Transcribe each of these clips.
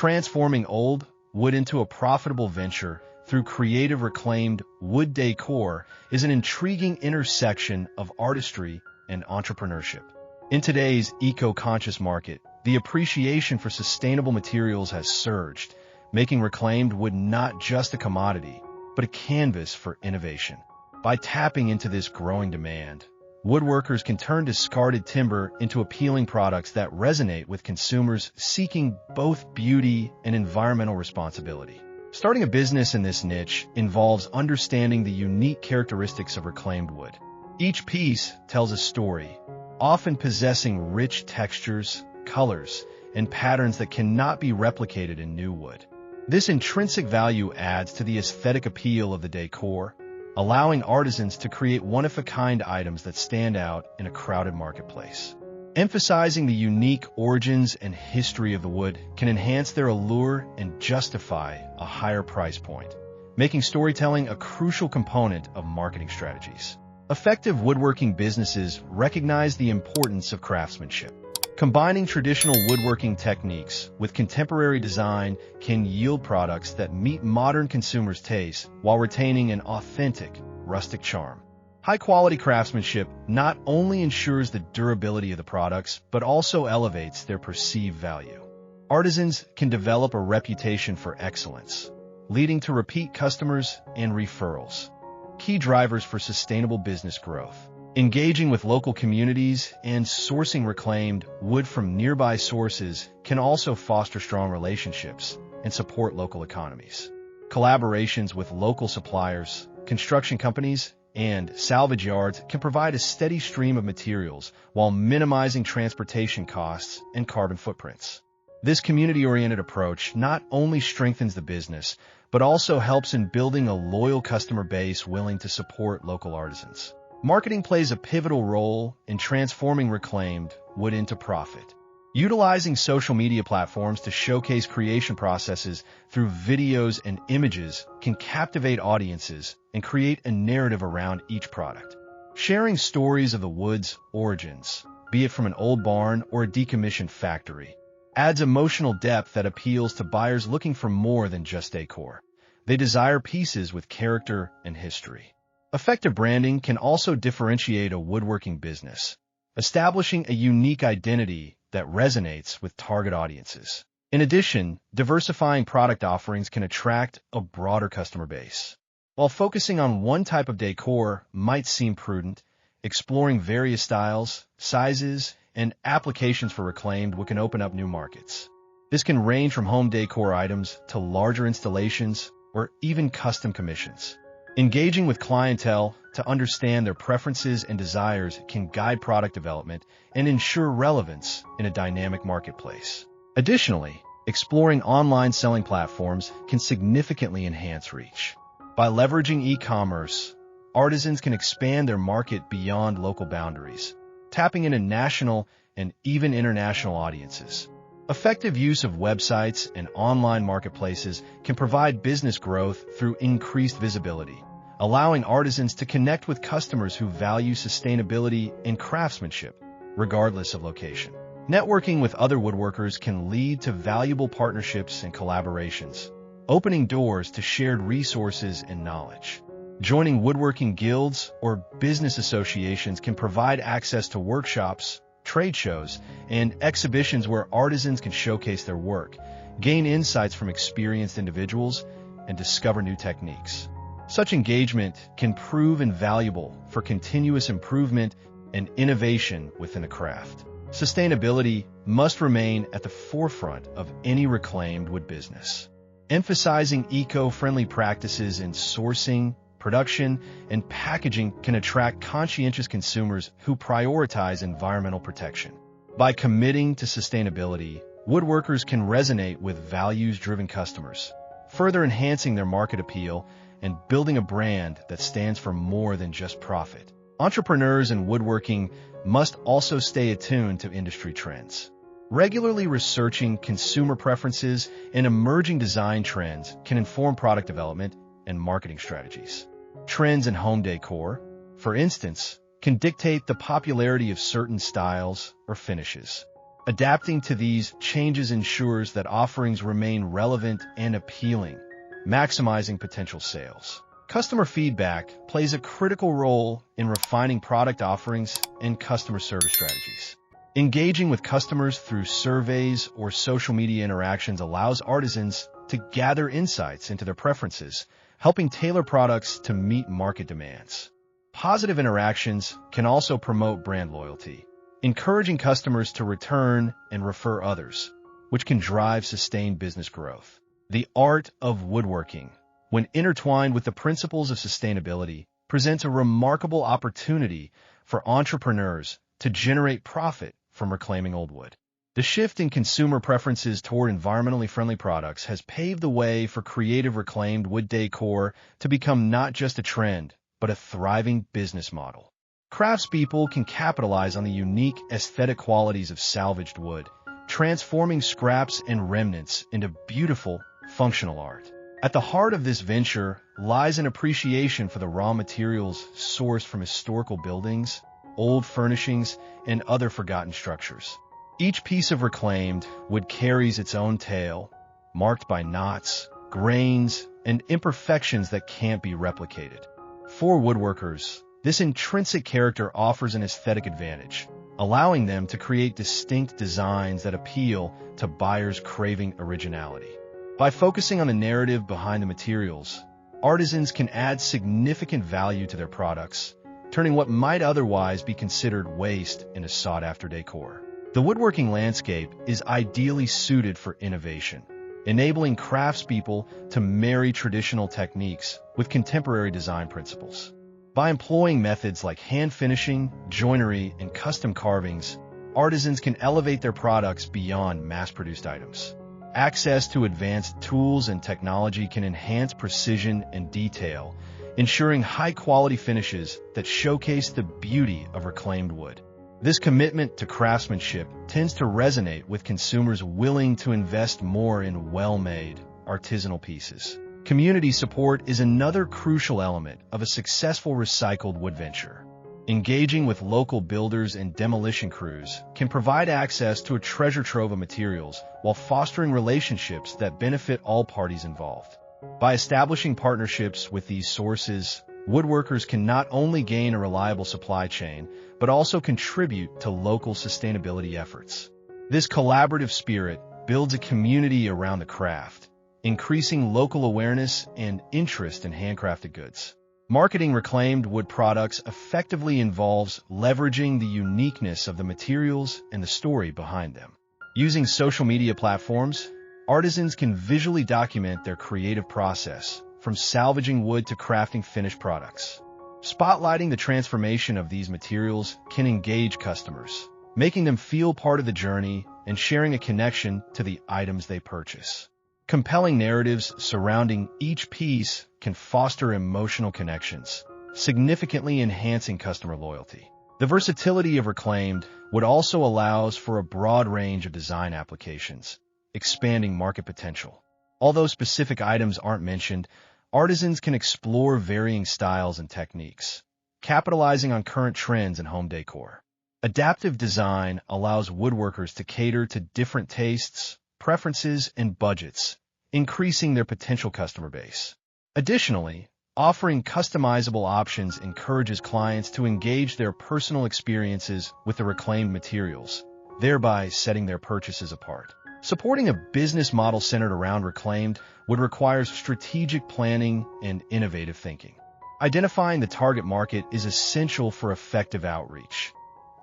Transforming old wood into a profitable venture through creative reclaimed wood decor is an intriguing intersection of artistry and entrepreneurship. In today's eco-conscious market, the appreciation for sustainable materials has surged, making reclaimed wood not just a commodity, but a canvas for innovation. By tapping into this growing demand, woodworkers can turn discarded timber into appealing products that resonate with consumers seeking both beauty and environmental responsibility. Starting a business in this niche involves understanding the unique characteristics of reclaimed wood. Each piece tells a story, often possessing rich textures, colors, and patterns that cannot be replicated in new wood. This intrinsic value adds to the aesthetic appeal of the decor, allowing artisans to create one-of-a-kind items that stand out in a crowded marketplace. Emphasizing the unique origins and history of the wood can enhance their allure and justify a higher price point, making storytelling a crucial component of marketing strategies. Effective woodworking businesses recognize the importance of craftsmanship. Combining traditional woodworking techniques with contemporary design can yield products that meet modern consumers' tastes while retaining an authentic, rustic charm. High-quality craftsmanship not only ensures the durability of the products, but also elevates their perceived value. Artisans can develop a reputation for excellence, leading to repeat customers and referrals. Key drivers for sustainable business growth. Engaging with local communities and sourcing reclaimed wood from nearby sources can also foster strong relationships and support local economies. Collaborations with local suppliers, construction companies, and salvage yards can provide a steady stream of materials while minimizing transportation costs and carbon footprints. This community-oriented approach not only strengthens the business, but also helps in building a loyal customer base willing to support local artisans. Marketing plays a pivotal role in transforming reclaimed wood into profit. Utilizing social media platforms to showcase creation processes through videos and images can captivate audiences and create a narrative around each product. Sharing stories of the wood's origins, be it from an old barn or a decommissioned factory, adds emotional depth that appeals to buyers looking for more than just decor. They desire pieces with character and history. Effective branding can also differentiate a woodworking business, establishing a unique identity that resonates with target audiences. In addition, diversifying product offerings can attract a broader customer base. While focusing on one type of decor might seem prudent, exploring various styles, sizes, and applications for reclaimed wood can open up new markets. This can range from home decor items to larger installations or even custom commissions. Engaging with clientele to understand their preferences and desires can guide product development and ensure relevance in a dynamic marketplace. Additionally, exploring online selling platforms can significantly enhance reach. By leveraging e-commerce, artisans can expand their market beyond local boundaries, tapping into national and even international audiences. Effective use of websites and online marketplaces can provide business growth through increased visibility, allowing artisans to connect with customers who value sustainability and craftsmanship, regardless of location. Networking with other woodworkers can lead to valuable partnerships and collaborations, opening doors to shared resources and knowledge. Joining woodworking guilds or business associations can provide access to workshops, trade shows, and exhibitions where artisans can showcase their work, gain insights from experienced individuals, and discover new techniques. Such engagement can prove invaluable for continuous improvement and innovation within a craft. Sustainability must remain at the forefront of any reclaimed wood business. Emphasizing eco-friendly practices in sourcing, production, and packaging can attract conscientious consumers who prioritize environmental protection. By committing to sustainability, woodworkers can resonate with values-driven customers, further enhancing their market appeal and building a brand that stands for more than just profit. Entrepreneurs in woodworking must also stay attuned to industry trends. Regularly researching consumer preferences and emerging design trends can inform product development and marketing strategies. Trends in home decor, for instance, can dictate the popularity of certain styles or finishes. Adapting to these changes ensures that offerings remain relevant and appealing, maximizing potential sales. Customer feedback plays a critical role in refining product offerings and customer service strategies. Engaging with customers through surveys or social media interactions allows artisans to gather insights into their preferences, helping tailor products to meet market demands. Positive interactions can also promote brand loyalty, encouraging customers to return and refer others, which can drive sustained business growth. The art of woodworking, when intertwined with the principles of sustainability, presents a remarkable opportunity for entrepreneurs to generate profit from reclaiming old wood. The shift in consumer preferences toward environmentally friendly products has paved the way for creative reclaimed wood decor to become not just a trend, but a thriving business model. Craftspeople can capitalize on the unique aesthetic qualities of salvaged wood, transforming scraps and remnants into beautiful, functional art. At the heart of this venture lies an appreciation for the raw materials sourced from historical buildings, old furnishings, and other forgotten structures. Each piece of reclaimed wood carries its own tale, marked by knots, grains, and imperfections that can't be replicated. For woodworkers, this intrinsic character offers an aesthetic advantage, allowing them to create distinct designs that appeal to buyers craving originality. By focusing on the narrative behind the materials, artisans can add significant value to their products, turning what might otherwise be considered waste into sought-after decor. The woodworking landscape is ideally suited for innovation, enabling craftspeople to marry traditional techniques with contemporary design principles. By employing methods like hand finishing, joinery, and custom carvings, artisans can elevate their products beyond mass-produced items. Access to advanced tools and technology can enhance precision and detail, ensuring high-quality finishes that showcase the beauty of reclaimed wood. This commitment to craftsmanship tends to resonate with consumers willing to invest more in well-made, artisanal pieces. Community support is another crucial element of a successful recycled wood venture. Engaging with local builders and demolition crews can provide access to a treasure trove of materials while fostering relationships that benefit all parties involved. By establishing partnerships with these sources, woodworkers can not only gain a reliable supply chain, but also contribute to local sustainability efforts. This collaborative spirit builds a community around the craft, increasing local awareness and interest in handcrafted goods. Marketing reclaimed wood products effectively involves leveraging the uniqueness of the materials and the story behind them. Using social media platforms, artisans can visually document their creative process, from salvaging wood to crafting finished products. Spotlighting the transformation of these materials can engage customers, making them feel part of the journey and sharing a connection to the items they purchase. Compelling narratives surrounding each piece can foster emotional connections, significantly enhancing customer loyalty. The versatility of reclaimed wood also allows for a broad range of design applications, expanding market potential. Although specific items aren't mentioned, artisans can explore varying styles and techniques, capitalizing on current trends in home decor. Adaptive design allows woodworkers to cater to different tastes, preferences, and budgets, increasing their potential customer base. Additionally, offering customizable options encourages clients to engage their personal experiences with the reclaimed materials, thereby setting their purchases apart. Supporting a business model centered around reclaimed would require strategic planning and innovative thinking. Identifying the target market is essential for effective outreach.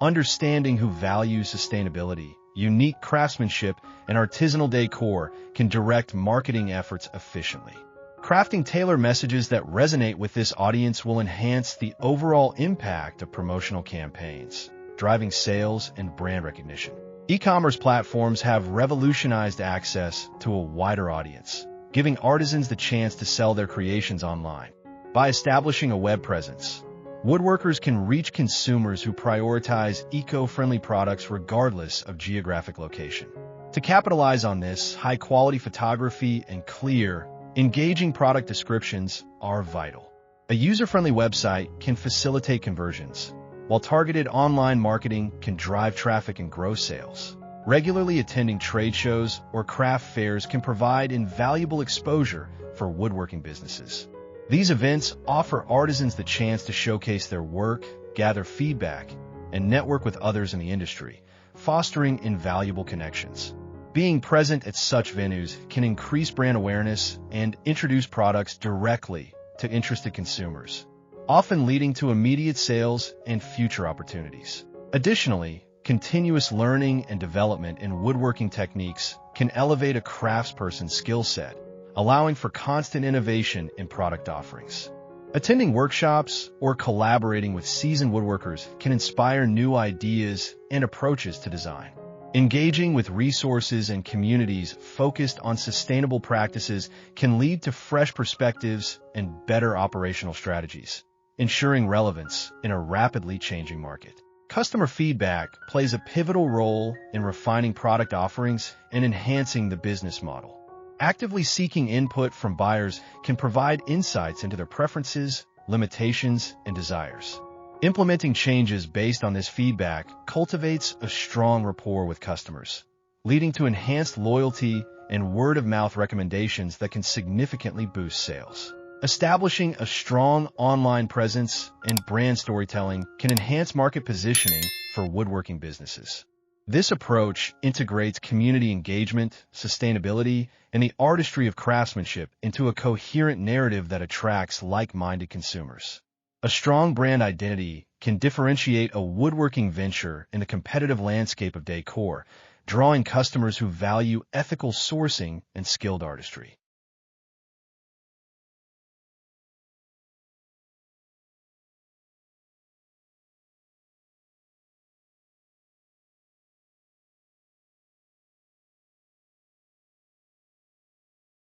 Understanding who values sustainability, unique craftsmanship, and artisanal decor can direct marketing efforts efficiently. Crafting tailored messages that resonate with this audience will enhance the overall impact of promotional campaigns, driving sales and brand recognition. E-commerce platforms have revolutionized access to a wider audience, giving artisans the chance to sell their creations online. By establishing a web presence, woodworkers can reach consumers who prioritize eco-friendly products regardless of geographic location. To capitalize on this, high-quality photography and clear, engaging product descriptions are vital. A user-friendly website can facilitate conversions, while targeted online marketing can drive traffic and grow sales. Regularly attending trade shows or craft fairs can provide invaluable exposure for woodworking businesses. These events offer artisans the chance to showcase their work, gather feedback, and network with others in the industry, fostering invaluable connections. Being present at such venues can increase brand awareness and introduce products directly to interested consumers, often leading to immediate sales and future opportunities. Additionally, continuous learning and development in woodworking techniques can elevate a craftsperson's skill set, allowing for constant innovation in product offerings. Attending workshops or collaborating with seasoned woodworkers can inspire new ideas and approaches to design. Engaging with resources and communities focused on sustainable practices can lead to fresh perspectives and better operational strategies, ensuring relevance in a rapidly changing market. Customer feedback plays a pivotal role in refining product offerings and enhancing the business model. Actively seeking input from buyers can provide insights into their preferences, limitations, and desires. Implementing changes based on this feedback cultivates a strong rapport with customers, leading to enhanced loyalty and word-of-mouth recommendations that can significantly boost sales. Establishing a strong online presence and brand storytelling can enhance market positioning for woodworking businesses. This approach integrates community engagement, sustainability, and the artistry of craftsmanship into a coherent narrative that attracts like-minded consumers. A strong brand identity can differentiate a woodworking venture in the competitive landscape of decor, drawing customers who value ethical sourcing and skilled artistry.